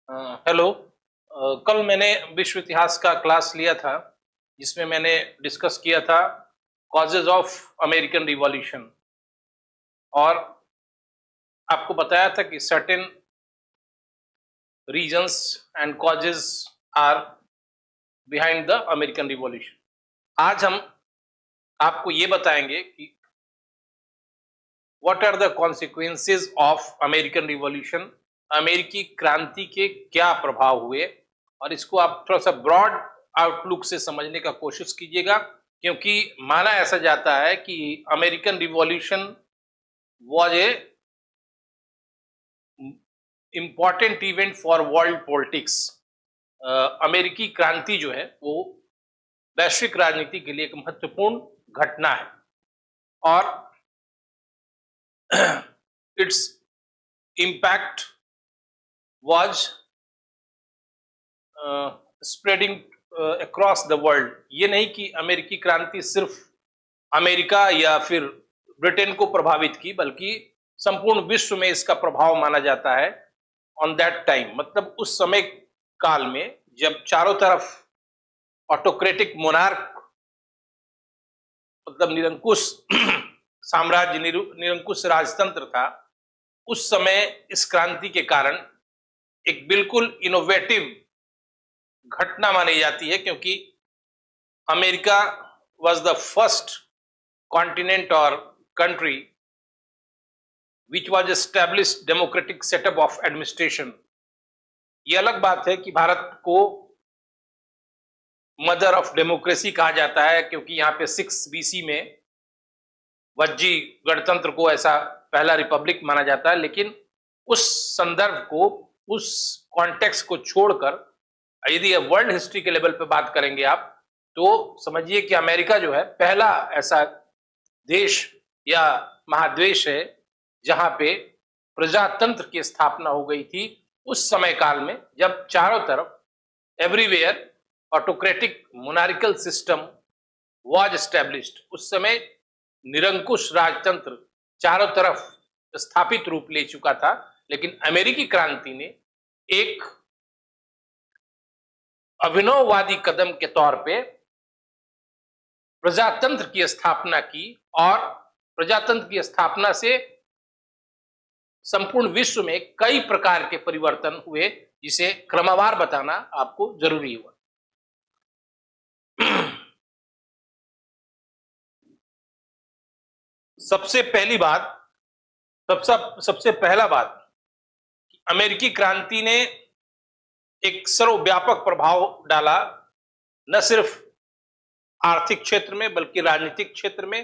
Hello. कल मैंने विश्व इतिहास का क्लास लिया था जिसमें मैंने डिस्कस किया था कॉजेज ऑफ अमेरिकन रिवॉल्यूशन और आपको बताया था कि certain reasons and causes are behind the American revolution. आज हम आपको ये बताएंगे कि what are the consequences of American revolution, अमेरिकी क्रांति के क्या प्रभाव हुए, और इसको आप थोड़ा सा ब्रॉड आउटलुक से समझने का कोशिश कीजिएगा, क्योंकि माना ऐसा जाता है कि American revolution was a important event for world politics. अमेरिकी क्रांति जो है वो वैश्विक राजनीति के लिए एक महत्वपूर्ण घटना है और its impact was spreading across the world। ये नहीं कि अमेरिकी क्रांति सिर्फ अमेरिका या फिर ब्रिटेन को प्रभावित की, बल्कि संपूर्ण विश्व में इसका प्रभाव माना जाता है ऑन दैट टाइम। मतलब उस समय काल में जब चारों तरफ ऑटोक्रेटिक मोनार्क, मतलब निरंकुश साम्राज्य, निरंकुश राजतंत्र था, उस समय इस क्रांति के कारण एक बिल्कुल इनोवेटिव घटना मानी जाती है, क्योंकि America was the first continent और country which was established democratic setup of administration. ये अलग बात है कि भारत को मदर ऑफ डेमोक्रेसी कहा जाता है, क्योंकि यहाँ पे 6 BC में वज्जी गणतंत्र को ऐसा पहला रिपब्लिक माना जाता है। लेकिन उस संदर्भ को, उस कॉन्टेक्स्ट को छोड़कर यदि वर्ल्ड हिस्ट्री के लेवल पे बात करेंगे आप, तो समझिए कि अमेरिका जो है पहला ऐसा देश या महादेश है जहां पे प्रजातंत्र की स्थापना हो गई थी उस समय काल में, जब चारों तरफ everywhere autocratic monarchical system was established. उस समय निरंकुश राजतंत्र चारों तरफ स्थापित रूप ले चुका था, लेकिन अमेरिकी क्रांति ने एक अभिनववादी कदम के तौर पे प्रजातंत्र की स्थापना की, और प्रजातंत्र की स्थापना से संपूर्ण विश्व में कई प्रकार के परिवर्तन हुए, जिसे क्रमवार बताना आपको जरूरी हुआ। सबसे पहला बात, अमेरिकी क्रांति ने एक सर्वव्यापक प्रभाव डाला, न सिर्फ आर्थिक क्षेत्र में बल्कि राजनीतिक क्षेत्र में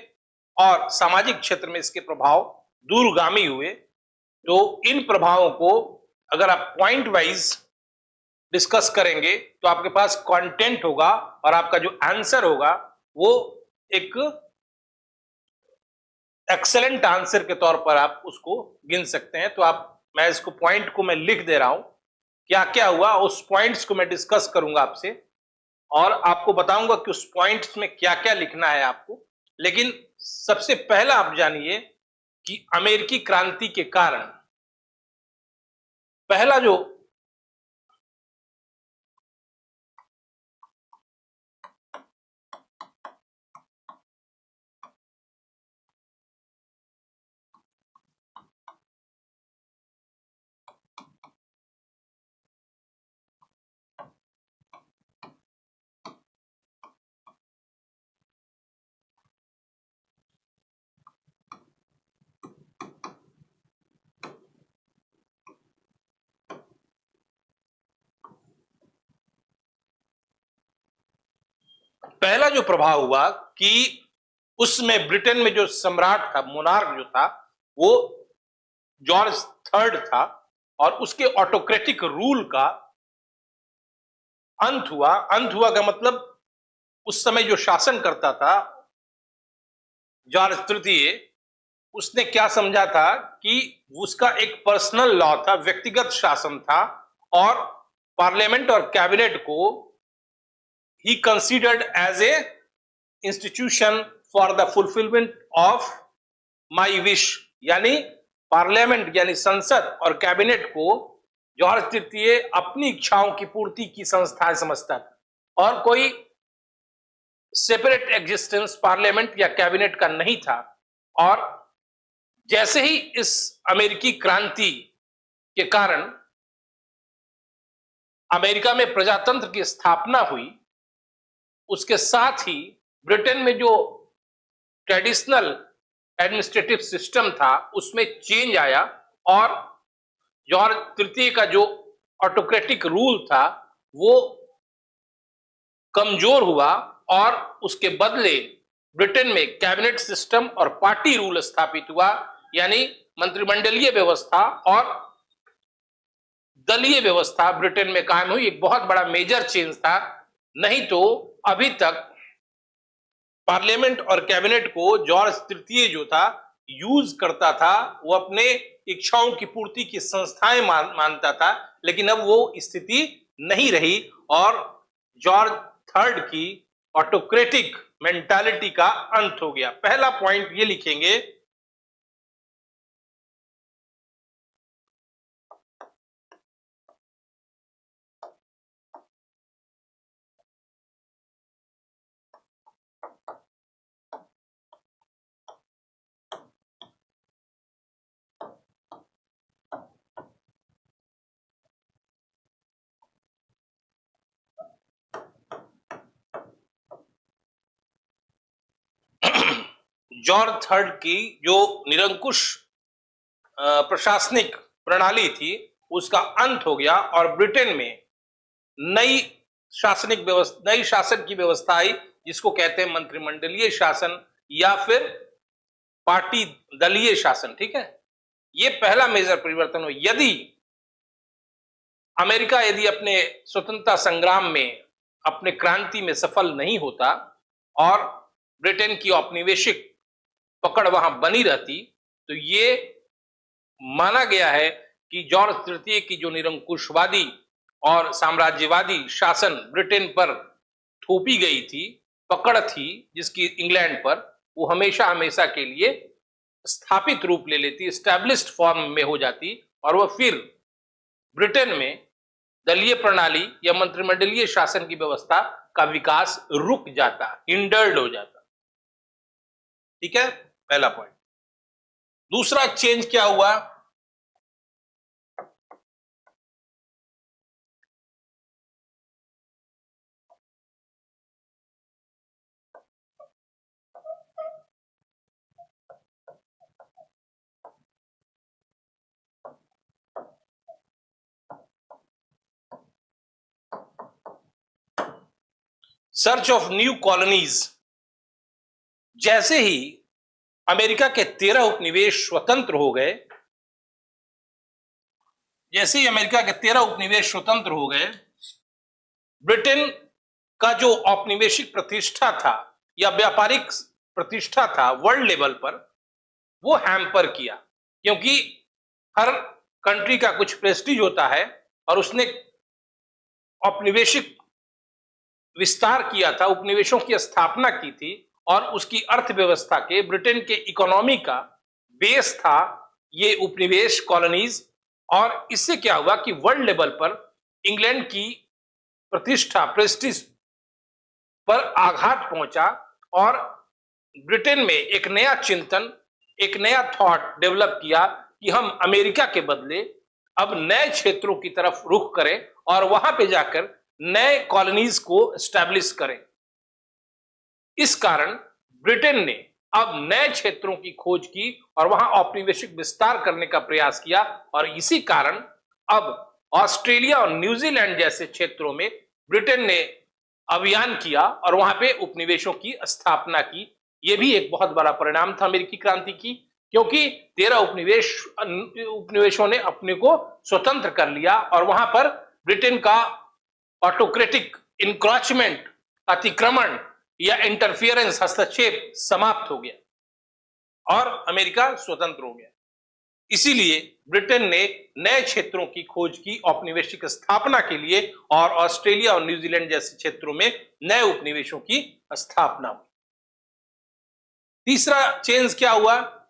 और सामाजिक क्षेत्र में इसके प्रभाव दूरगामी हुए। तो इन प्रभावों को अगर आप पॉइंट वाइज डिस्कस करेंगे तो आपके पास कंटेंट होगा और आपका जो आंसर होगा वो एक एक्सेलेंट आंसर के तौर पर आप उसको गिन सकते हैं। तो मैं इसको पॉइंट को मैं लिख दे रहा हूं, क्या क्या हुआ उस पॉइंट्स को मैं डिस्कस करूंगा आपसे और आपको बताऊंगा कि उस पॉइंट्स में क्या क्या लिखना है आपको। लेकिन सबसे पहला आप जानिए कि अमेरिकी क्रांति के कारण पहला जो प्रभाव हुआ कि उसमें ब्रिटेन में जो सम्राट था, मोनार्क जो था, वो जॉर्ज थर्ड था, और उसके ऑटोक्रेटिक रूल का अंत हुआ। अंत हुआ का मतलब उस समय जो शासन करता था जॉर्ज तृतीय, उसने क्या समझा था कि उसका एक पर्सनल लॉ था, व्यक्तिगत शासन था, और पार्लियामेंट और कैबिनेट को he considered as a institution for the fulfillment of my wish। यानी पार्लियामेंट यानी संसद और कैबिनेट को जॉर्ज तृतीय अपनी इच्छाओं की पूर्ति की संस्थाएं समझता था और कोई सेपरेट एग्जिस्टेंस पार्लियामेंट या कैबिनेट का नहीं था। और जैसे ही इस अमेरिकी क्रांति के कारण अमेरिका में प्रजातंत्र की स्थापना हुई, उसके साथ ही ब्रिटेन में जो ट्रेडिशनल एडमिनिस्ट्रेटिव सिस्टम था उसमें चेंज आया और जॉर्ज तृतीय का जो ऑटोक्रेटिक रूल था वो कमजोर हुआ और उसके बदले ब्रिटेन में कैबिनेट सिस्टम और पार्टी रूल स्थापित हुआ, यानी मंत्रिमंडलीय व्यवस्था और दलीय व्यवस्था ब्रिटेन में कायम हुई। एक बहुत बड़ा मेजर चेंज था। नहीं तो अभी तक पार्लियामेंट और कैबिनेट को जॉर्ज तृतीय जो था यूज करता था, वो अपने इच्छाओं की पूर्ति की संस्थाएं मानता था, लेकिन अब वो स्थिति नहीं रही और जॉर्ज थर्ड की ऑटोक्रेटिक मेंटालिटी का अंत हो गया। पहला पॉइंट ये लिखेंगे, जॉर्ज थर्ड की जो निरंकुश प्रशासनिक प्रणाली थी उसका अंत हो गया और ब्रिटेन में नई नई शासन की व्यवस्था आई, जिसको कहते हैं मंत्रिमंडलीय शासन या फिर पार्टी दलीय शासन। ठीक है, ये पहला मेजर परिवर्तन हो। यदि अपने स्वतंत्रता संग्राम में अपने क्रांति में सफल नहीं होता और ब्रिटेन की औपनिवेशिक पकड़ वहां बनी रहती, तो ये माना गया है कि जॉर्ज तृतीय की जो निरंकुशवादी और साम्राज्यवादी शासन ब्रिटेन पर थोपी गई थी, पकड़ थी जिसकी इंग्लैंड पर, वो हमेशा हमेशा के लिए स्थापित रूप ले लेती, स्टैब्लिश्ड फॉर्म में हो जाती और वह फिर ब्रिटेन में दलीय प्रणाली या मंत्रिमंडलीय शासन की व्यवस्था का विकास रुक जाता, हिंडर्ड हो जाता। ठीक है, पहला पॉइंट। दूसरा चेंज क्या हुआ, सर्च ऑफ न्यू कॉलोनीज। जैसे ही अमेरिका के 13 उपनिवेश स्वतंत्र हो गए, ब्रिटेन का जो औपनिवेशिक प्रतिष्ठा था या व्यापारिक प्रतिष्ठा था वर्ल्ड लेवल पर, वो हैम्पर किया, क्योंकि हर कंट्री का कुछ प्रेस्टीज होता है और उसने औपनिवेशिक विस्तार किया था, उपनिवेशों की स्थापना की थी और उसकी अर्थव्यवस्था के, ब्रिटेन के इकोनॉमी का बेस था ये उपनिवेश कॉलोनीज। और इससे क्या हुआ कि वर्ल्ड लेवल पर इंग्लैंड की प्रतिष्ठा, प्रेस्टीज पर आघात पहुंचा और ब्रिटेन में एक नया चिंतन, एक नया थॉट डेवलप किया कि हम अमेरिका के बदले अब नए क्षेत्रों की तरफ रुख करें और वहां पे जाकर नए कॉलोनीज को एस्टैब्लिश करें। इस कारण ब्रिटेन ने अब नए क्षेत्रों की खोज की और वहां औपनिवेशिक विस्तार करने का प्रयास किया और इसी कारण अब ऑस्ट्रेलिया और न्यूजीलैंड जैसे क्षेत्रों में ब्रिटेन ने अभियान किया और वहां पे उपनिवेशों की स्थापना की। यह भी एक बहुत बड़ा परिणाम था अमेरिकी क्रांति की, क्योंकि 13 उपनिवेशों ने अपने को स्वतंत्र कर लिया और वहां पर ब्रिटेन का ऑटोक्रेटिक इंक्रोचमेंट, अतिक्रमण या इंटरफियरेंस, हस्तक्षेप समाप्त हो गया और अमेरिका स्वतंत्र हो गया। इसीलिए ब्रिटेन ने नए क्षेत्रों की खोज की औपनिवेशिक स्थापना के लिए और ऑस्ट्रेलिया और न्यूजीलैंड जैसे क्षेत्रों में नए उपनिवेशों की स्थापना हुई। तीसरा चेंज क्या हुआ,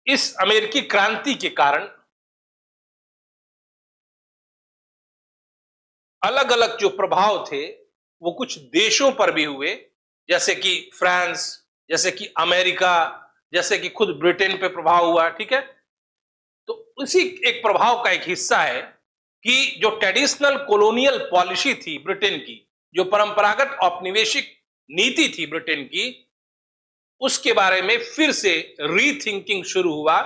इस अमेरिकी क्रांति के कारण अलग अलग जो प्रभाव थे वो कुछ देशों पर भी हुए, जैसे कि फ्रांस, जैसे कि अमेरिका, जैसे कि खुद ब्रिटेन पे प्रभाव हुआ। ठीक है, तो उसी एक प्रभाव का एक हिस्सा है कि जो ट्रेडिशनल कॉलोनियल पॉलिसी थी ब्रिटेन की, जो परंपरागत औपनिवेशिक नीति थी ब्रिटेन की, उसके बारे में फिर से रीथिंकिंग शुरू हुआ।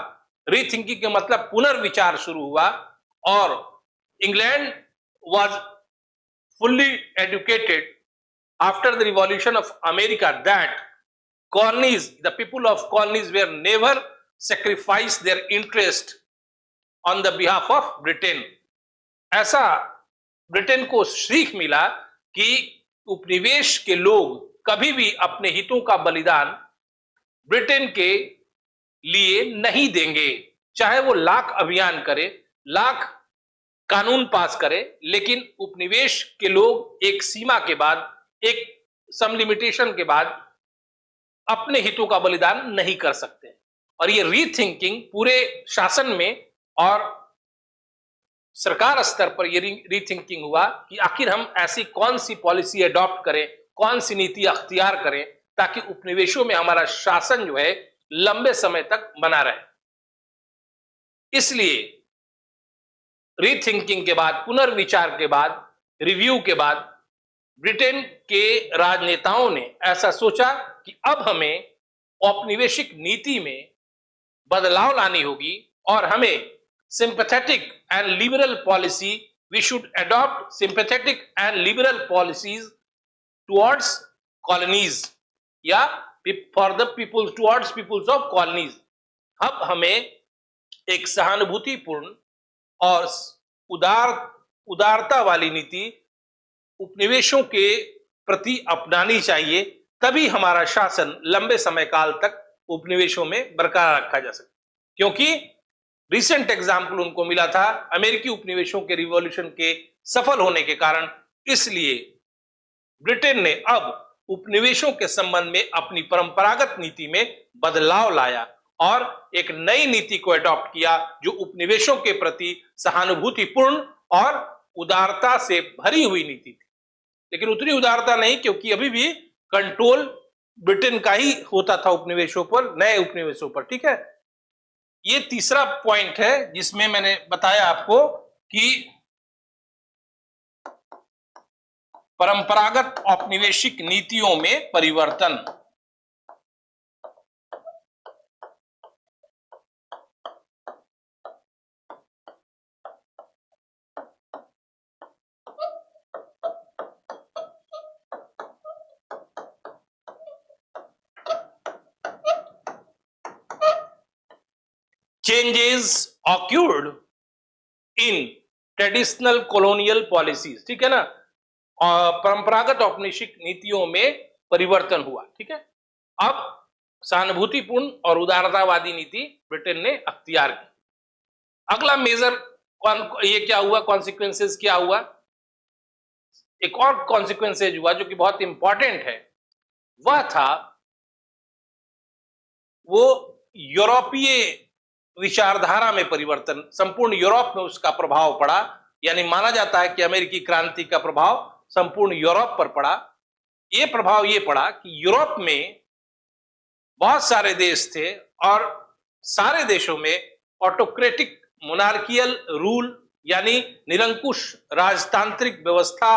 रीथिंकिंग का मतलब पुनर्विचार शुरू हुआ, और England was fully educated after the revolution of America that colonies, the people of colonies were never sacrificed their interest on the behalf of Britain. ऐसा ब्रिटेन को सीख मिला कि उपनिवेश के लोग कभी भी अपने हितों का बलिदान ब्रिटेन के लिए नहीं देंगे, चाहे वो लाख अभियान करे, लाख कानून पास करे, लेकिन उपनिवेश के लोग एक सीमा के बाद, एक सम लिमिटेशन के बाद अपने हितों का बलिदान नहीं कर सकते। और ये रीथिंकिंग पूरे शासन में और सरकार स्तर पर ये रीथिंकिंग हुआ कि आखिर हम ऐसी कौन सी पॉलिसी अडॉप्ट करें, कौन सी नीति अख्तियार करें, ताकि उपनिवेशों में हमारा शासन जो है लंबे समय तक बना रहे। इसलिए रीथिंकिंग के बाद, पुनर्विचार के बाद, रिव्यू के बाद ब्रिटेन के राजनेताओं ने ऐसा सोचा कि अब हमें औपनिवेशिक नीति में बदलाव लानी होगी और हमें sympathetic and liberal policy, we should adopt sympathetic and liberal policies towards colonies या for the peoples, towards peoples of colonies. अब हमें एक सहानुभूतिपूर्ण और उदारता वाली नीति उपनिवेशों के प्रति अपनानी चाहिए, तभी हमारा शासन लंबे समय काल तक उपनिवेशों में बरकरार रखा जा सके। क्योंकि रिसेंट एग्जाम्पल उनको मिला था अमेरिकी उपनिवेशों के रिवॉल्यूशन के सफल होने के कारण। इसलिए ब्रिटेन ने अब उपनिवेशों के संबंध में अपनी परंपरागत नीति में बदलाव लाया और एक नई नीति को अडॉप्ट किया जो उपनिवेशों के प्रति सहानुभूतिपूर्ण और उदारता से भरी हुई नीति थी। लेकिन उतनी उदारता नहीं, क्योंकि अभी भी कंट्रोल ब्रिटेन का ही होता था उपनिवेशों पर, नए उपनिवेशों पर। ठीक है, ये तीसरा पॉइंट है जिसमें मैंने बताया आपको कि परंपरागत औपनिवेशिक नीतियों में परिवर्तन। Changes occurred in traditional colonial policies. ठीक है ना, परंपरागत औपनिवेशिक नीतियों में परिवर्तन हुआ। ठीक है, अब सहानुभूतिपूर्ण और उदारतावादी नीति ब्रिटेन ने अख्तियार की। अगला मेजर ये क्या हुआ, कॉन्सिक्वेंसेस क्या हुआ? एक और कॉन्सिक्वेंसेज हुआ जो कि बहुत इंपॉर्टेंट है, वह था वो यूरोपीय विचारधारा में परिवर्तन। संपूर्ण यूरोप में उसका प्रभाव पड़ा, यानी माना जाता है कि अमेरिकी क्रांति का प्रभाव संपूर्ण यूरोप पर पड़ा। ये प्रभाव ये पड़ा कि यूरोप में बहुत सारे देश थे और सारे देशों में ऑटोक्रेटिक मोनार्कियल रूल, यानी निरंकुश राजतांत्रिक व्यवस्था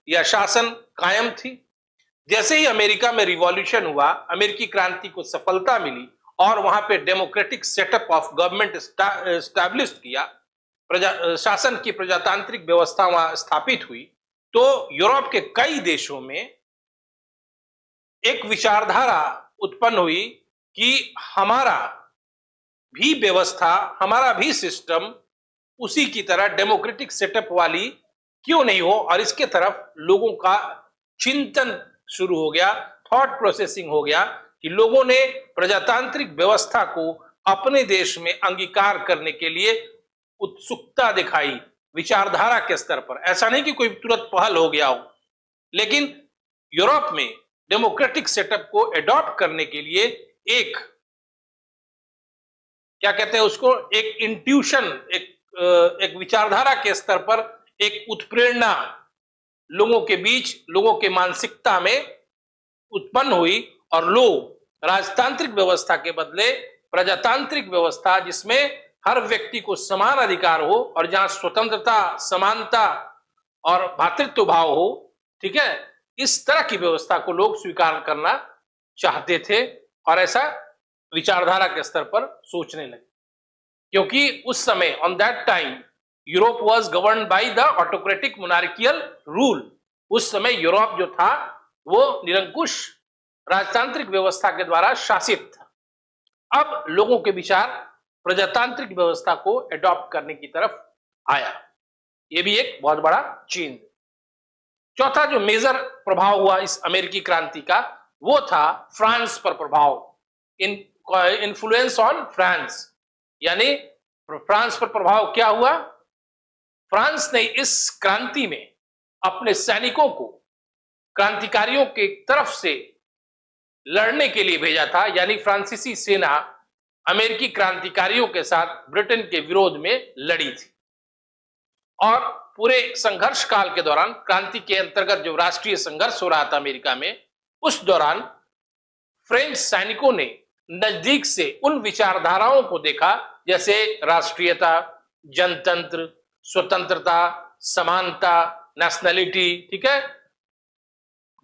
या शासन कायम थी। जैसे ही अमेरिका में रिवॉल्यूशन हुआ, अमेरिकी क्रांति को सफलता मिली और वहां पे democratic setup of government establish किया, शासन की प्रजातांत्रिक व्यवस्था वहां स्थापित हुई, तो यूरोप के कई देशों में एक विचारधारा उत्पन्न हुई कि हमारा भी व्यवस्था, हमारा भी सिस्टम उसी की तरह डेमोक्रेटिक सेटअप वाली क्यों नहीं हो, और इसके तरफ लोगों का चिंतन शुरू हो गया, थॉट प्रोसेसिंग हो गया कि लोगों ने प्रजातांत्रिक व्यवस्था को अपने देश में अंगीकार करने के लिए उत्सुकता दिखाई विचारधारा के स्तर पर। ऐसा नहीं कि कोई तुरंत पहल हो गया हो, लेकिन यूरोप में डेमोक्रेटिक सेटअप को एडॉप्ट करने के लिए एक, क्या कहते हैं उसको, एक इंट्यूशन, एक विचारधारा के स्तर पर एक उत्प्रेरणा लोगों के बीच, लोगों के मानसिकता में उत्पन्न हुई और लोग राजतांत्रिक व्यवस्था के बदले प्रजातांत्रिक व्यवस्था, जिसमें हर व्यक्ति को समान अधिकार हो और जहां स्वतंत्रता, समानता और भातृत्व भाव हो, ठीक है, इस तरह की व्यवस्था को लोग स्वीकार करना चाहते थे और ऐसा विचारधारा के स्तर पर सोचने लगे। क्योंकि उस समय on that time Europe was govern by the autocratic monarchial rule. उस समय यूरोप जो था वो निरंकुश राजतांत्रिक व्यवस्था के द्वारा शासित था। अब लोगों के विचार प्रजातांत्रिक व्यवस्था को एडॉप्ट करने की तरफ आया। यह भी एक बहुत बड़ा चेंज। चौथा जो मेजर प्रभाव हुआ इस अमेरिकी क्रांति का, वो था फ्रांस पर प्रभाव, इन्फ्लुएंस ऑन फ्रांस। यानी फ्रांस पर प्रभाव क्या हुआ? फ्रांस ने इस क्रांति में अपने सैनिकों को क्रांतिकारियों के तरफ से लड़ने के लिए भेजा था। यानी फ्रांसीसी सेना अमेरिकी क्रांतिकारियों के साथ ब्रिटेन के विरोध में लड़ी थी और पूरे संघर्ष काल के दौरान, क्रांति के अंतर्गत जो राष्ट्रीय संघर्ष हो रहा था अमेरिका में, उस दौरान फ्रेंच सैनिकों ने नजदीक से उन विचारधाराओं को देखा जैसे राष्ट्रीयता, जनतंत्र, स्वतंत्रता, समानता, नेशनलिटी, ठीक है,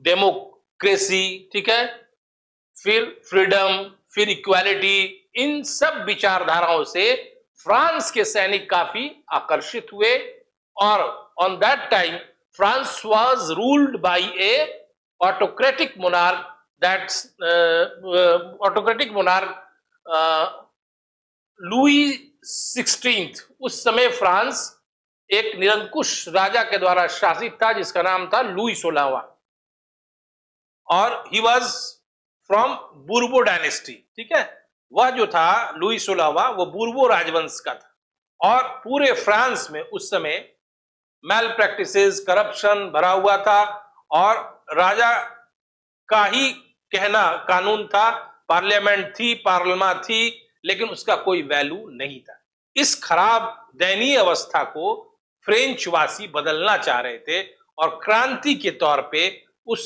डेमोक्रेसी, ठीक है, फिर फ्रीडम, फिर इक्वालिटी। इन सब विचारधाराओं से फ्रांस के सैनिक काफी आकर्षित हुए और on that time France was ruled by A autocratic monarch, that's autocratic monarch Louis 16। उस समय फ्रांस एक निरंकुश राजा के द्वारा शासित था जिसका नाम था लुई 16वां और ही वाज फ्रॉम बुर्बो डायनेस्टी, ठीक है। वह जो था लुई 16वां, वो बुर्बो राजवंश का था और पूरे फ्रांस में उस समय मैल प्रैक्टिसेस, करप्शन भरा हुआ था और राजा का ही कहना कानून था, पार्लियामेंट थी, पार्लियामा थी, लेकिन उसका कोई वैल्यू नहीं था। इस खराब दयनीय अवस्था को फ्रेंच वासी बदलना चाह रहे थे और क्रांति के तौर पे उस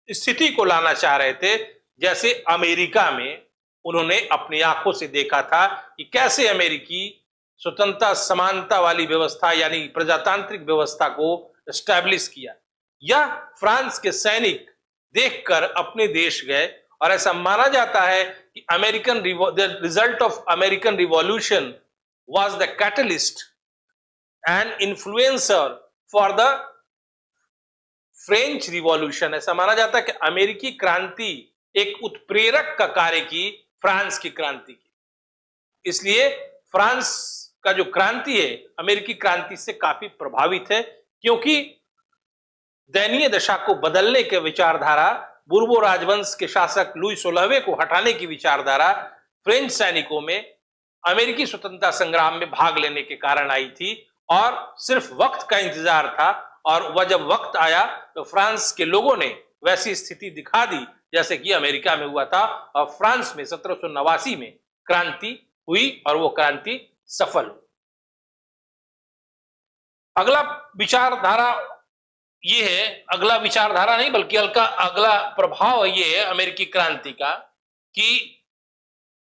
स्थिति को लाना चाह रहे थे जैसे अमेरिका में उन्होंने अपनी आंखों से देखा था कि कैसे अमेरिकी स्वतंत्रता, समानता वाली व्यवस्था यानी प्रजातांत्रिक व्यवस्था को एस्टैब्लिश किया। यह फ्रांस के सैनिक देखकर अपने देश गए और ऐसा माना जाता है कि the result of American revolution was the catalyst and influencer for the French revolution. ऐसा माना जाता है कि अमेरिकी क्रांति एक उत्प्रेरक का कार्य की फ्रांस की क्रांति की। इसलिए फ्रांस का जो क्रांति है अमेरिकी क्रांति से काफी प्रभावित है, क्योंकि दयनीय दशा को बदलने के विचारधारा, बुर्बो राजवंश के शासक लुई 16वें को हटाने की विचारधारा फ्रेंच सैनिकों में अमेरिकी स्वतंत्रता संग्राम में भाग लेने के कारण आई थी और सिर्फ वक्त का इंतजार था और वह जब वक्त आया तो फ्रांस के लोगों ने वैसी स्थिति दिखा दी जैसे कि अमेरिका में हुआ था और फ्रांस में 1789 में क्रांति हुई और वो क्रांति सफल हुई। अगला विचारधारा ये है, अगला विचारधारा नहीं बल्कि अगला प्रभाव ये है अमेरिकी क्रांति का कि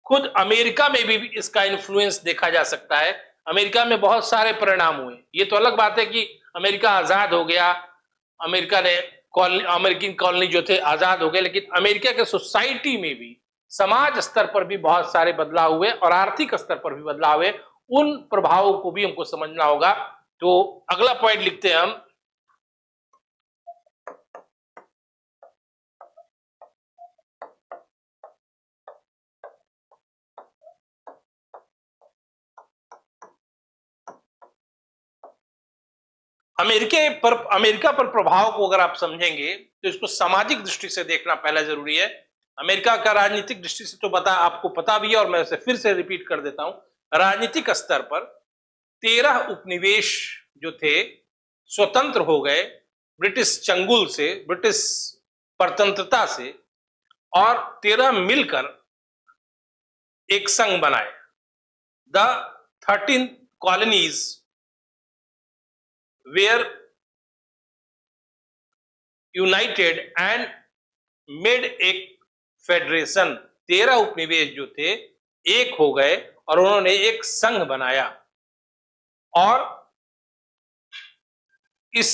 खुद अमेरिका में भी इसका इन्फ्लुएंस देखा जा सकता है। अमेरिका में बहुत सारे परिणाम हुए। ये तो अलग बात है कि अमेरिका आजाद हो गया, अमेरिका ने अमेरिकन कॉलोनी जो थे आजाद हो गए, लेकिन अमेरिका के सोसाइटी में भी, समाज स्तर पर भी बहुत सारे बदलाव हुए और आर्थिक स्तर पर भी बदलाव हुए। उन प्रभावों को भी हमको समझना होगा। तो अगला पॉइंट लिखते हैं हम, अमेरिका पर प्रभाव को अगर आप समझेंगे तो इसको सामाजिक दृष्टि से देखना पहला जरूरी है। अमेरिका का राजनीतिक दृष्टि से तो आपको पता भी है और मैं इसे फिर से रिपीट कर देता हूं। राजनीतिक स्तर पर 13 उपनिवेश जो थे स्वतंत्र हो गए ब्रिटिश चंगुल से, ब्रिटिश परतंत्रता से, और 13 मिलकर एक संघ बनाए, the 13 colonies were united and made एक फेडरेशन। 13 उपनिवेश जो थे एक हो गए और उन्होंने एक संघ बनाया। और इस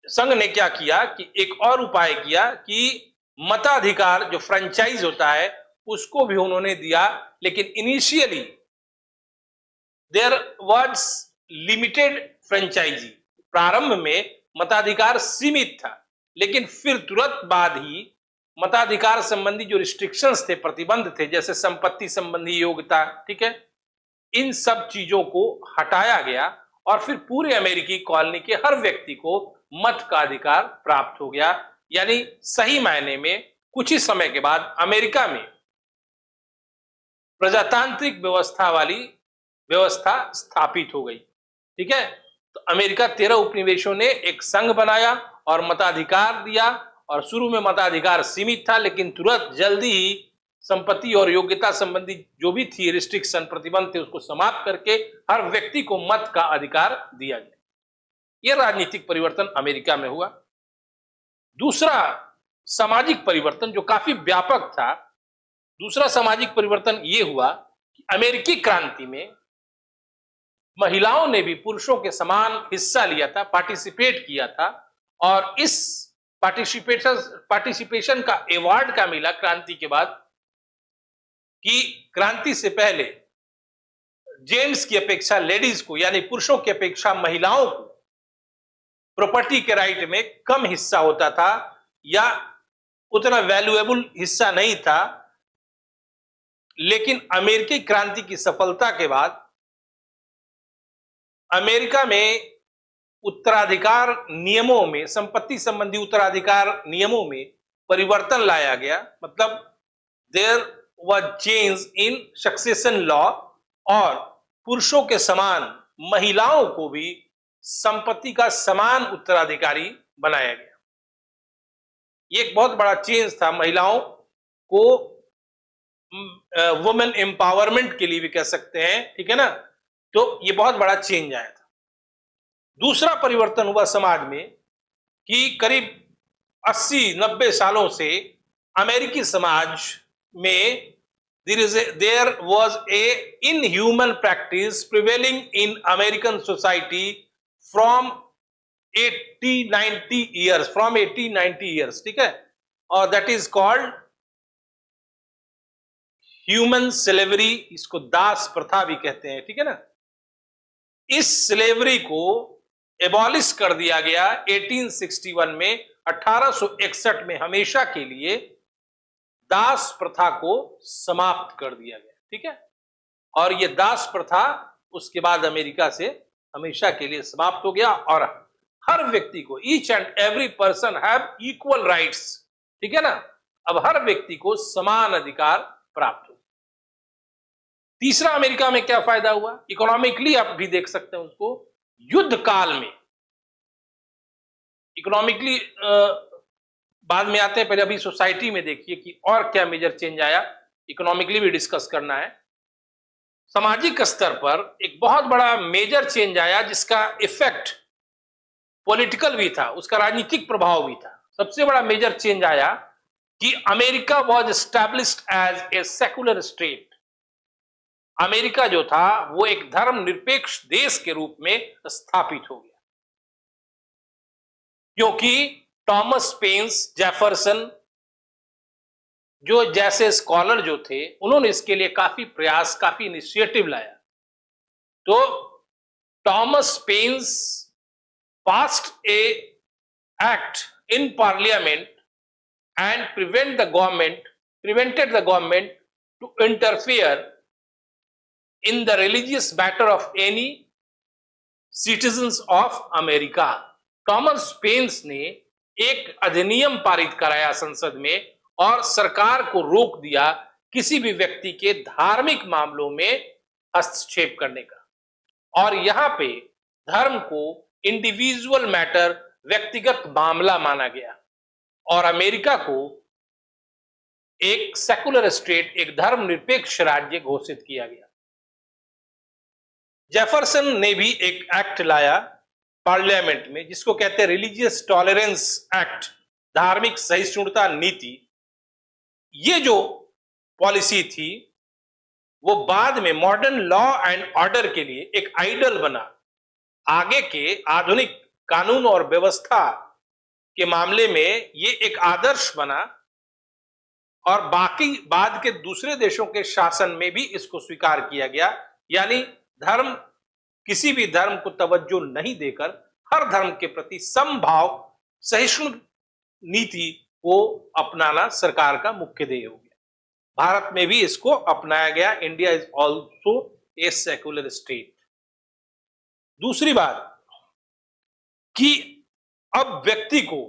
संघ ने क्या किया कि एक और उपाय किया कि मताधिकार जो फ्रेंचाइज होता है उसको भी उन्होंने दिया। लेकिन initially there was limited franchise, प्रारंभ में मताधिकार सीमित था, लेकिन फिर तुरंत बाद ही मताधिकार संबंधी जो रिस्ट्रिक्शंस थे, प्रतिबंध थे, जैसे संपत्ति संबंधी योग्यता, ठीक है, इन सब चीजों को हटाया गया और फिर पूरे अमेरिकी कॉलोनी के हर व्यक्ति को मत का अधिकार प्राप्त हो गया। यानी सही मायने में कुछ ही समय के बाद अमेरिका में प्रजातांत्रिक व्यवस्था वाली व्यवस्था स्थापित हो गई। ठीक है, तो अमेरिका 13 उपनिवेशों ने एक संघ बनाया और मताधिकार दिया। और शुरू में मताधिकार सीमित था, लेकिन तुरंत जल्दी ही संपत्ति और योग्यता संबंधी जो भी थी रिस्ट्रिक्शन, प्रतिबंध थे, उसको समाप्त करके हर व्यक्ति को मत का अधिकार दिया गया। यह राजनीतिक परिवर्तन अमेरिका में हुआ। दूसरा सामाजिक परिवर्तन जो काफी व्यापक था, दूसरा सामाजिक परिवर्तन यह हुआ कि अमेरिकी क्रांति में महिलाओं ने भी पुरुषों के समान हिस्सा लिया था, पार्टिसिपेट किया था। और इस पार्टिसिपेशन का अवार्ड का मिला क्रांति के बाद कि क्रांति से पहले जेंट्स की अपेक्षा लेडीज को, यानी पुरुषों की अपेक्षा महिलाओं को प्रॉपर्टी के राइट में कम हिस्सा होता था या उतना वैल्यूएबल हिस्सा नहीं था। लेकिन अमेरिकी क्रांति की सफलता के बाद अमेरिका में उत्तराधिकार नियमों में, संपत्ति संबंधी उत्तराधिकार नियमों में परिवर्तन लाया गया। मतलब there was change in succession law और पुरुषों के समान महिलाओं को भी संपत्ति का समान उत्तराधिकारी बनाया गया। ये एक बहुत बड़ा चेंज था, महिलाओं को वुमेन एम्पावरमेंट के लिए भी कह सकते हैं, ठीक है ना। तो ये बहुत बड़ा चेंज आया था। दूसरा परिवर्तन हुआ समाज में कि करीब 80-90 सालों से अमेरिकी समाज में there was a inhuman practice prevailing in American society from 80-90 years, ठीक है, और that is called human slavery, इसको दास प्रथा भी कहते हैं, ठीक है ना। इस स्लेवरी को एबॉलिश कर दिया गया 1861 में, 1861 में हमेशा के लिए दास प्रथा को समाप्त कर दिया गया, ठीक है। और यह दास प्रथा उसके बाद अमेरिका से हमेशा के लिए समाप्त हो गया और हर व्यक्ति को, each and every person have equal rights, ठीक है ना। अब हर व्यक्ति को समान अधिकार प्राप्त हो। तीसरा अमेरिका में क्या फायदा हुआ, इकोनॉमिकली आप भी देख सकते हैं उसको। युद्ध काल में इकोनॉमिकली बाद में आते हैं, पहले अभी सोसाइटी में देखिए कि और क्या मेजर चेंज आया, इकोनॉमिकली भी डिस्कस करना है। सामाजिक स्तर पर एक बहुत बड़ा मेजर चेंज आया जिसका इफेक्ट पॉलिटिकल भी था, उसका राजनीतिक प्रभाव भी था। सबसे बड़ा मेजर चेंज आया कि America was established as a secular state. America जो था वो एक धर्मनिरपेक्ष देश के रूप में स्थापित हो गया, क्योंकि टॉमस पेन्स, जेफरसन जो जैसे स्कॉलर जो थे, उन्होंने इसके लिए काफी प्रयास, काफी इनिशिएटिव लाया। तो Thomas Paine's passed a act in parliament and prevented the government to interfere in the religious matter of any citizens of America। Thomas Paine's ने एक अधिनियम पारित कराया संसद में और सरकार को रोक दिया किसी भी व्यक्ति के धार्मिक मामलों में हस्तक्षेप करने का। और यहां पे धर्म को इंडिविजुअल मैटर, व्यक्तिगत मामला माना गया और अमेरिका को एक सेकुलर स्टेट, एक धर्मनिरपेक्ष राज्य घोषित किया गया। जेफरसन ने भी एक एक्ट लाया पार्लियामेंट में, जिसको कहते हैं रिलीजियस टॉलरेंस एक्ट, धार्मिक सहिष्णुता नीति, ये जो पॉलिसी थी वो बाद में मॉडर्न लॉ एंड ऑर्डर के लिए एक आइडल बना। आगे के आधुनिक कानून और व्यवस्था के मामले में ये एक आदर्श बना और बाकी बाद के दूसरे देशों के शासन में भी इसको स्वीकार किया गया। यानी धर्म, किसी भी धर्म को तवज्जो नहीं देकर हर धर्म के प्रति समभाव सहिष्णु नीति को अपनाना सरकार का मुख्य ध्येय हो गया। भारत में भी इसको अपनाया गया। India is also a secular state. दूसरी बात कि अब व्यक्ति को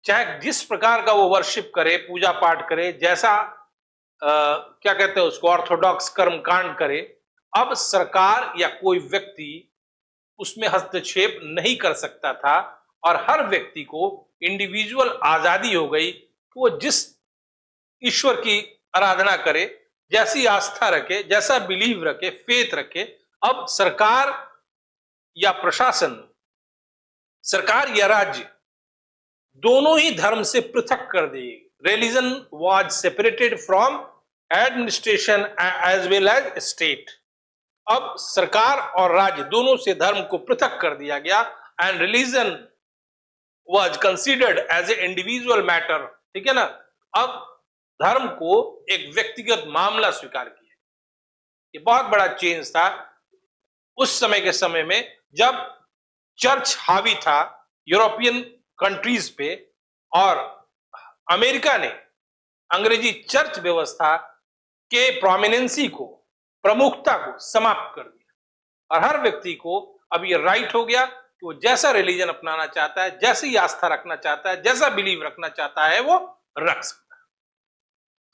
चाहे जिस प्रकार का वो वर्शिप करे, पूजा पाठ करे, जैसा क्या कहते हैं उसको, ऑर्थोडॉक्स कर्मकांड करे, अब सरकार या कोई व्यक्ति उसमें हस्तक्षेप नहीं कर सकता था और हर व्यक्ति को इंडिविजुअल आजादी हो गई कि वो जिस ईश्वर की आराधना करे, जैसी आस्था रखे, जैसा बिलीव रखे, फेथ रखे। अब सरकार या प्रशासन, सरकार या राज्य दोनों ही धर्म से पृथक कर दिए। Religion was separated from administration as well as state. अब सरकार और राज्य दोनों से धर्म को पृथक कर दिया गया and religion was considered as a individual matter. ठीक है ना। अब धर्म को एक व्यक्तिगत मामला स्वीकार किया। ये बहुत बड़ा चेंज था उस समय के समय में जब चर्च हावी था यूरोपियन कंट्रीज पे और अमेरिका ने अंग्रेजी चर्च व्यवस्था के प्रोमिनेंसी को, प्रमुखता को समाप्त कर दिया और हर व्यक्ति को अब ये राइट हो गया कि वो जैसा रिलीजन अपनाना चाहता है, जैसी आस्था रखना चाहता है, जैसा बिलीव रखना चाहता है वो रख सकता है।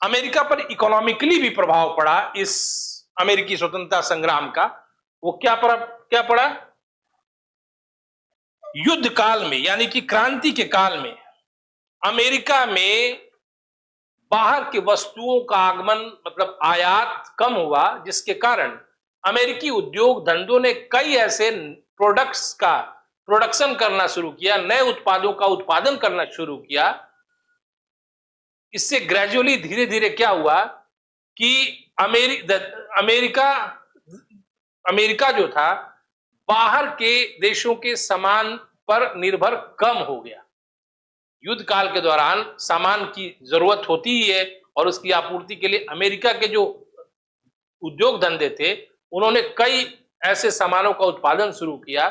अमेरिका पर इकोनॉमिकली भी प्रभाव पड़ा इस अमेरिकी स्वतंत्रता संग्राम का। वो क्या पड़ा? युद्ध काल में, यानी कि क्रांति के काल में अमेरिका में बाहर की वस्तुओं का आगमन, मतलब आयात कम हुआ, जिसके कारण अमेरिकी उद्योग धंधों ने कई ऐसे प्रोडक्ट्स का प्रोडक्शन करना शुरू किया, नए उत्पादों का उत्पादन करना शुरू किया। इससे ग्रेजुअली धीरे धीरे क्या हुआ कि अमेरिका जो था बाहर के देशों के सामान पर निर्भर कम हो गया। युद्ध काल के दौरान सामान की जरूरत होती ही है और उसकी आपूर्ति के लिए अमेरिका के जो उद्योग धंधे थे उन्होंने कई ऐसे सामानों का उत्पादन शुरू किया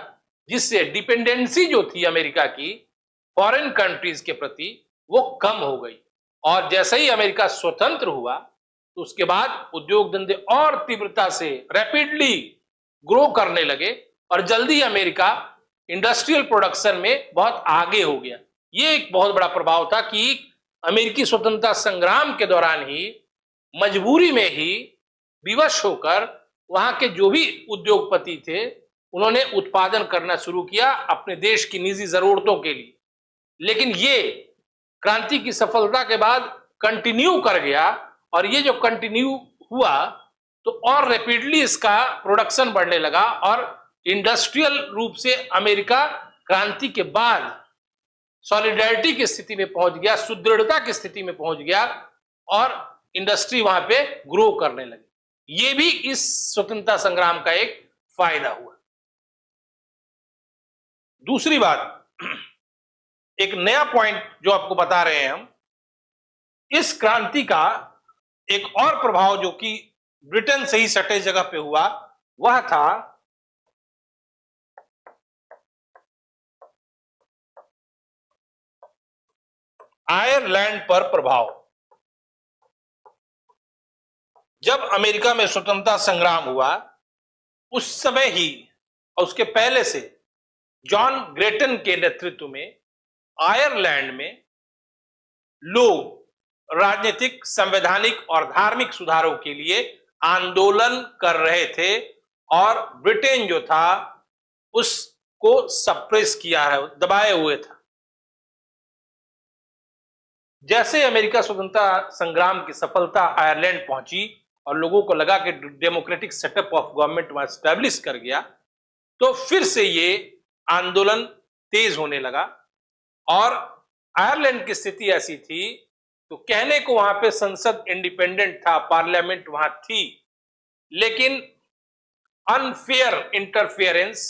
जिससे डिपेंडेंसी जो थी अमेरिका की फॉरेन कंट्रीज के प्रति वो कम हो गई। और जैसे ही अमेरिका स्वतंत्र हुआ तो उसके बाद उद्योग धंधे और तीव्रता से रैपिडली ग्रो करने लगे और जल्दी अमेरिका इंडस्ट्रियल प्रोडक्शन में बहुत आगे हो गया। ये एक बहुत बड़ा प्रभाव था कि अमेरिकी स्वतंत्रता संग्राम के दौरान ही मजबूरी में ही विवश होकर वहां के जो भी उद्योगपति थे उन्होंने उत्पादन करना शुरू किया अपने देश की निजी जरूरतों के लिए। लेकिन ये क्रांति की सफलता के बाद कंटिन्यू कर गया और ये जो कंटिन्यू हुआ तो और रैपिडली इसका प्रोडक्शन बढ़ने लगा और इंडस्ट्रियल रूप से अमेरिका क्रांति के बाद सॉलिडारिटी की स्थिति में पहुंच गया, सुदृढ़ता की स्थिति में पहुंच गया और इंडस्ट्री वहां पे ग्रो करने लगी। ये भी इस स्वतंत्रता संग्राम का एक फायदा हुआ। दूसरी बात, एक नया पॉइंट जो आपको बता रहे हैं हम, इस क्रांति का एक और प्रभाव जो कि ब्रिटेन से ही सटे जगह पे हुआ वह था आयरलैंड पर प्रभाव। जब अमेरिका में स्वतंत्रता संग्राम हुआ उस समय ही और उसके पहले से जॉन ग्रेटन के नेतृत्व में आयरलैंड में लोग राजनीतिक, संवैधानिक और धार्मिक सुधारों के लिए आंदोलन कर रहे थे और ब्रिटेन जो था उसको सप्रेस किया है, दबाए हुए था। जैसे अमेरिका स्वतंत्रता संग्राम की सफलता आयरलैंड पहुंची और लोगों को लगा कि डेमोक्रेटिक सेटअप ऑफ गवर्नमेंट वहां एस्टैब्लिश कर गया, तो फिर से ये आंदोलन तेज होने लगा और आयरलैंड की स्थिति ऐसी थी तो कहने को वहां पे संसद इंडिपेंडेंट था, पार्लियामेंट वहां थी, लेकिन unfair interference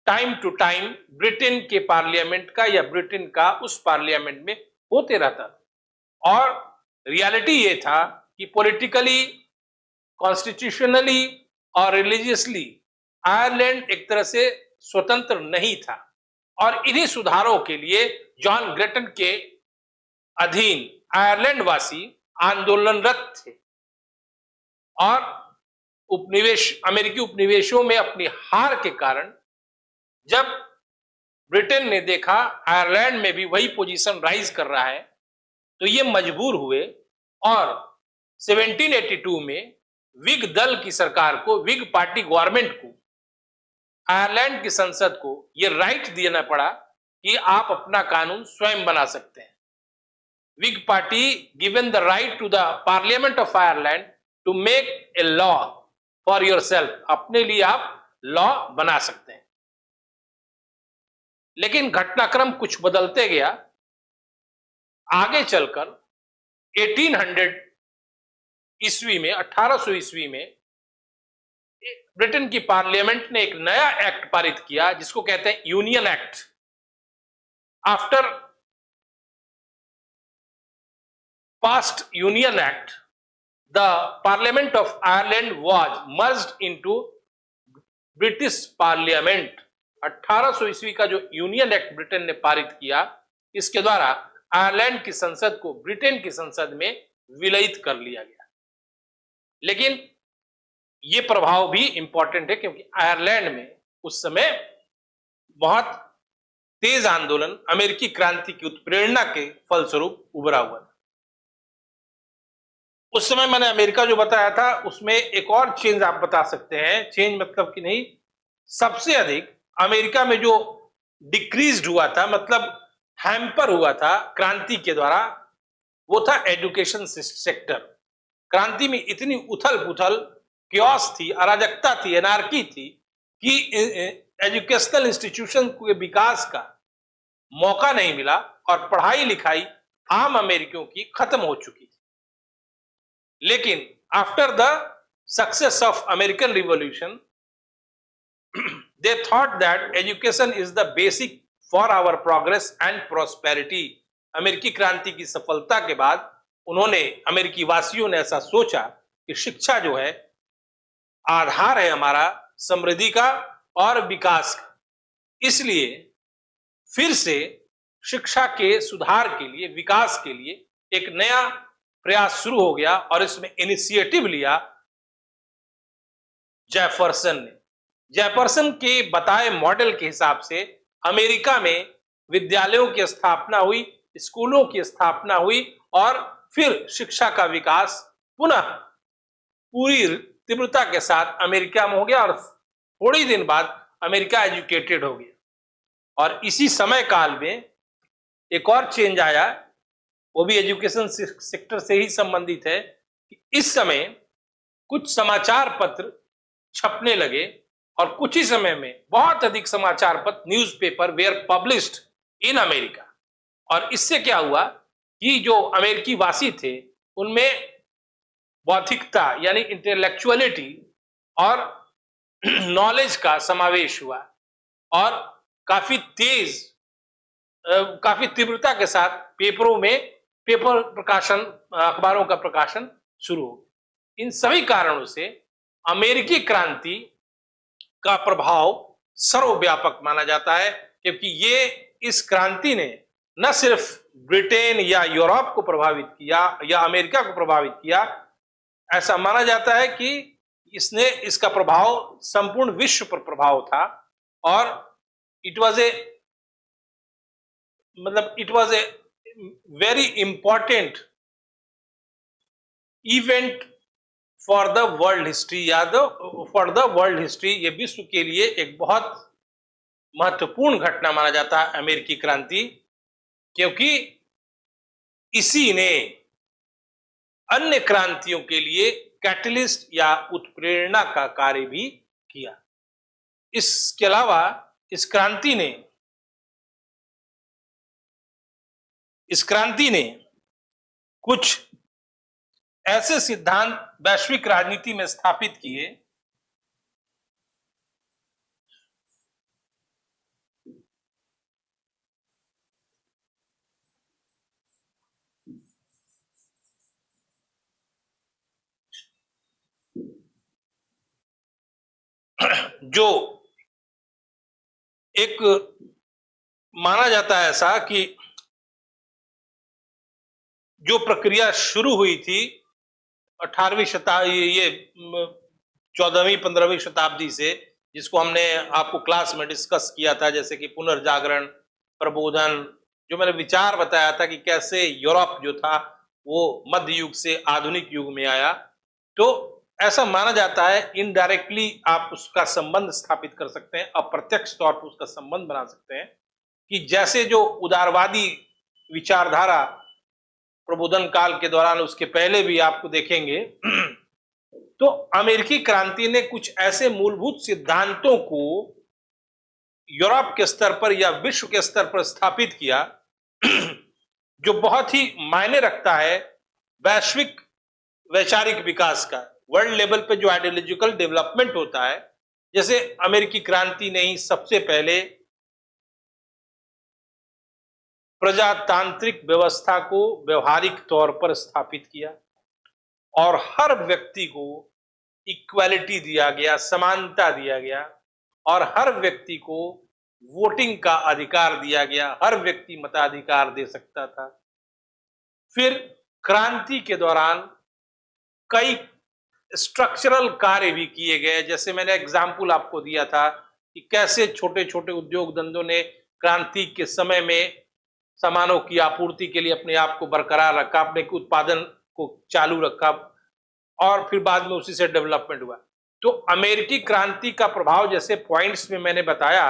time to time Britain के पार्लियामेंट का या ब्रिटेन का उस पार्लियामेंट में होते रहता था। और रियलिटी ये था कि पॉलिटिकली, कॉन्स्टिट्यूशनली और रिलीजियसली आयरलैंड एक तरह से स्वतंत्र नहीं था और इन्हीं सुधारों के लिए जॉन ग्रेटन के अधीन आयरलैंड वासी आंदोलनरत थे और अमेरिकी उपनिवेशों में अपनी हार के कारण जब ब्रिटेन ने देखा आयरलैंड में भी वही पोजीशन राइज कर रहा है तो ये मजबूर हुए और 1782 में विग दल की सरकार को, विग पार्टी गवर्नमेंट को, आयरलैंड की संसद को यह राइट देना पड़ा कि आप अपना कानून स्वयं बना सकते हैं। Whig party given the right to the parliament of Ireland to make a law for yourself, अपने लिए आप लॉ बना सकते हैं। लेकिन घटनाक्रम कुछ बदलते गया। आगे चलकर 1800 ईस्वी में, 1800 ईस्वी में ब्रिटेन की पार्लियामेंट ने एक नया एक्ट पारित किया जिसको कहते हैं union act. After past union act, the parliament of Ireland was merged into British parliament. 1800 ईस्वी का जो यूनियन एक्ट ब्रिटेन ने पारित किया, इसके द्वारा आयरलैंड की संसद को ब्रिटेन की संसद में विलयित कर लिया गया। लेकिन यह प्रभाव भी इंपॉर्टेंट है क्योंकि आयरलैंड में उस समय बहुत तेज आंदोलन अमेरिकी क्रांति की उत्प्रेरणा के फलस्वरूप उभरा हुआ था। उस समय मैंने अमेरिका जो बताया था उसमें एक और चेंज आप बता सकते हैं। चेंज मतलब कि नहीं, सबसे अधिक अमेरिका में जो डिक्रीज्ड हुआ था, मतलब हैम्पर हुआ था क्रांति के द्वारा, वो था एजुकेशन सेक्टर। क्रांति में इतनी उथल पुथल, क्योस थी, अराजकता थी, एनार्की थी कि एजुकेशनल इंस्टीट्यूशन के विकास का मौका नहीं मिला और पढ़ाई लिखाई आम अमेरिकियों की खत्म हो चुकी थी। लेकिन after the success of American revolution they thought that education is the basic for our progress and prosperity। अमेरिकी क्रांति की सफलता के बाद उन्होंने, अमेरिकी वासियों ने ऐसा सोचा कि शिक्षा जो है आधार है हमारा समृद्धि का और विकास का। इसलिए फिर से शिक्षा के सुधार के लिए, विकास के लिए एक नया प्रयास शुरू हो गया और इसमें इनिशिएटिव लिया जेफरसन ने। जेफरसन के बताए मॉडल के हिसाब से अमेरिका में विद्यालयों की स्थापना हुई, स्कूलों की स्थापना हुई और फिर शिक्षा का विकास पुनः पूरी तीव्रता के साथ अमेरिका में हो गया और थोड़ी दिन बाद अमेरिका एजुकेटेड हो गया। और इसी समय काल में एक और चेंज आया, वो भी एजुकेशन सेक्टर से ही संबंधित है कि इस समय कुछ समाचार पत्र छपने लगे और कुछ ही समय में बहुत अधिक समाचार पत्र, newspaper were published in America. और इससे क्या हुआ कि जो अमेरिकी वासी थे उनमें बौद्धिकता यानी इंटेलेक्चुअलिटी और नॉलेज का समावेश हुआ और काफी तीव्रता के साथ पेपरों में पेपर प्रकाशन, अखबारों का प्रकाशन शुरू हो गया। इन सभी कारणों से अमेरिकी क्रांति का प्रभाव सर्वव्यापक माना जाता है क्योंकि ये, इस क्रांति ने न सिर्फ ब्रिटेन या यूरोप को प्रभावित किया या अमेरिका को प्रभावित किया, ऐसा माना जाता है कि इसका प्रभाव संपूर्ण विश्व पर प्रभाव था और it was a very important event for the world history या फॉर द वर्ल्ड हिस्ट्री। ये विश्व के लिए एक बहुत महत्वपूर्ण घटना माना जाता है अमेरिकी क्रांति, क्योंकि इसी ने अन्य क्रांतियों के लिए कैटलिस्ट या उत्प्रेरणा का कार्य भी किया। इसके अलावा इस क्रांति ने कुछ ऐसे सिद्धांत वैश्विक राजनीति में स्थापित किए जो एक माना जाता है ऐसा कि जो प्रक्रिया शुरू हुई थी 18वीं शताब्दी, ये 14वीं 15वीं शताब्दी से, जिसको हमने आपको क्लास में डिस्कस किया था, जैसे कि पुनर्जागरण, प्रबोधन, जो मैंने विचार बताया था कि कैसे यूरोप जो था वो मध्य युग से आधुनिक युग में आया। तो ऐसा माना जाता है, इनडायरेक्टली आप उसका संबंध स्थापित कर सकते हैं, अप्रत्यक्ष तौर पर उसका संबंध बना सकते हैं कि जैसे जो उदारवादी विचारधारा प्रबोधन काल के दौरान, उसके पहले भी आपको देखेंगे, तो अमेरिकी क्रांति ने कुछ ऐसे मूलभूत सिद्धांतों को यूरोप के स्तर पर या विश्व के स्तर पर स्थापित किया जो बहुत ही मायने रखता है वैश्विक वैचारिक विकास का। वर्ल्ड लेवल पे जो आइडियोलॉजिकल डेवलपमेंट होता है, जैसे अमेरिकी क्रांति ने ही सबसे पहले प्रजातांत्रिक व्यवस्था को व्यवहारिक तौर पर स्थापित किया और हर व्यक्ति को इक्वालिटी दिया गया, समानता दिया गया, और हर व्यक्ति को वोटिंग का अधिकार दिया गया, हर व्यक्ति मताधिकार दे सकता था। फिर क्रांति के दौरान कई स्ट्रक्चरल कार्य भी किए गए, जैसे मैंने एग्जाम्पल आपको दिया था कि कैसे छोटे छोटे उद्योग धंधों ने क्रांति के समय में सामानों की आपूर्ति के लिए अपने आप को बरकरार रखा, अपने उत्पादन को चालू रखा, और फिर बाद में उसी से डेवलपमेंट हुआ। तो अमेरिकी क्रांति का प्रभाव, जैसे पॉइंट्स में मैंने बताया,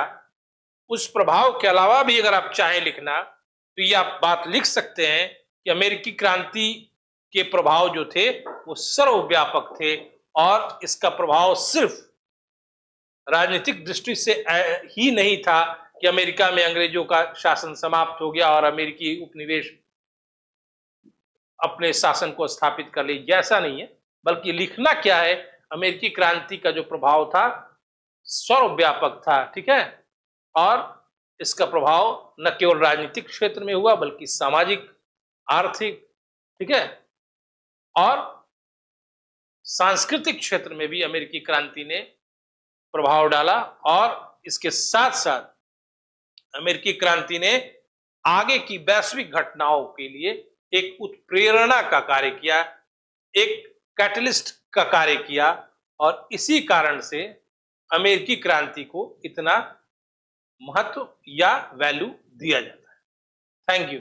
उस प्रभाव के अलावा भी अगर आप चाहें लिखना तो ये आप बात लिख सकते हैं कि अमेरिकी क्रांति के प्रभाव जो थे वो सर्वव्यापक थे, और इसका प्रभाव सिर्फ राजनीतिक दृष्टि से ही नहीं था कि अमेरिका में अंग्रेजों का शासन समाप्त हो गया और अमेरिकी उपनिवेश अपने शासन को स्थापित कर ली, ऐसा नहीं है। बल्कि लिखना क्या है, अमेरिकी क्रांति का जो प्रभाव था सर्वव्यापक था, ठीक है, और इसका प्रभाव न केवल राजनीतिक क्षेत्र में हुआ बल्कि सामाजिक, आर्थिक, ठीक है, और सांस्कृतिक क्षेत्र में भी अमेरिकी क्रांति ने प्रभाव डाला। और इसके साथ साथ अमेरिकी क्रांति ने आगे की वैश्विक घटनाओं के लिए एक उत्प्रेरणा का कार्य किया, एक कैटलिस्ट का कार्य किया, और इसी कारण से अमेरिकी क्रांति को इतना महत्व या वैल्यू दिया जाता है। Thank you.